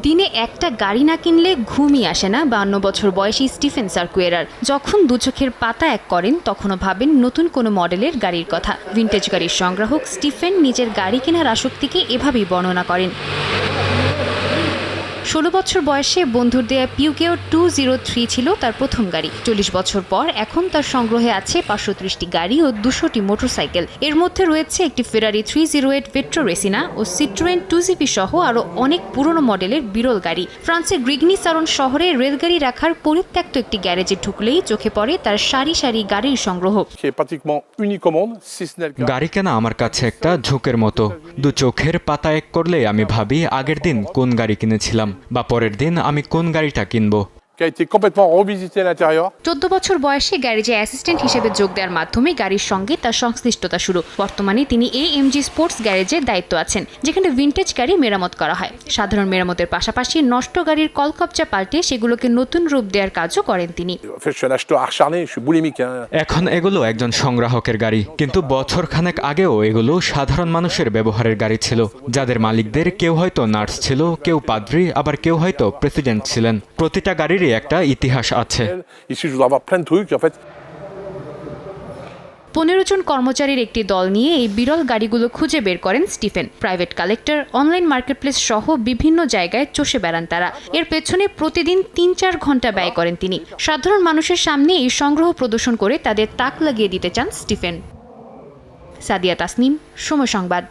দিনে একটা গাড়ি না কিনলে ঘুমই আসে না 52 বছর বয়সী স্টিফেন সার্কুয়েরার। যখন দু চোখের পাতা এক করেন তখনও ভাবেন নতুন কোনো মডেলের গাড়ির কথা। ভিন্টেজ গাড়ির সংগ্রাহক স্টিফেন নিজের গাড়ি কেনার আসক্তিকে এভাবেই বর্ণনা করেন। 16 বছর বয়সে বন্ধুর দেয়া পিউগেও 203 ছিল তার প্রথম গাড়ি। 40 বছর পর এখন তার সংগ্রহে আছে 530টি গাড়ি ও 200টি মোটরসাইকেল। এর মধ্যে রয়েছে একটি ফেরারি 308 ভেট্রো রেসিনা ও সিট্রোয়েন 2GP সহ আরও অনেক পুরনো মডেলের বিরল গাড়ি। ফ্রান্সের গ্রিগনি সারন শহরে রেলগাড়ি রাখার পরিত্যক্ত একটি গ্যারেজে ঢুকলেই চোখে পড়ে তার সারি সারি গাড়ির সংগ্রহ। গাড়ি কেনা আমার কাছে একটা ঝোঁকের মতো। দু চোখের পাতা এক করলে আমি ভাবি আগের দিন কোন গাড়ি কিনেছিলাম বা পরের দিন আমি কোন গাড়িটা কিনবো। 14 বছর বয়সে গ্যারেজে অ্যাসিস্ট্যান্ট হিসেবে যোগ দেওয়ার মাধ্যমে গাড়ির সঙ্গে তার সংশ্লিষ্টতা শুরু। বর্তমানে তিনি AMG স্পোর্টস গ্যারেজের দায়িত্ব আছেন, যেখানে ভিন্টেজ গাড়ি মেরামত করা হয়। সাধারণ মেরামতের পাশাপাশি নষ্ট গাড়ির কলকবজা পাল্টে সেগুলোকে নতুন রূপ দেওয়ার কাজও করেন তিনি। এখন এগুলো একজন সংগ্রাহকের গাড়ি, কিন্তু বছরখানেক আগেও এগুলো সাধারণ মানুষের ব্যবহারের গাড়ি ছিল, যাদের মালিকদের কেউ হয়তো নার্স ছিল, কেউ পাদ্রী, আবার কেউ হয়তো প্রেসিডেন্ট ছিলেন। প্রতিটা গাড়িরই একটা ইতিহাস আছে। 15 জন কর্মচারীর একটি দল নিয়ে এই বিরল গাড়িগুলো খুঁজে বের করেন Stephen. Private collector, online marketplace সহ বিভিন্ন জায়গায় চষে বেড়ান তারা। এর পেছনে প্রতিদিন 3-4 ঘন্টা ব্যয় করেন তিনি। সাধারণ মানুষের সামনে এই সংগ্রহ প্রদর্শন করে তাদের তাক লাগিয়ে দিতে চান স্টিফেন। সাদিয়া তাসনিম, সময় সংবাদ।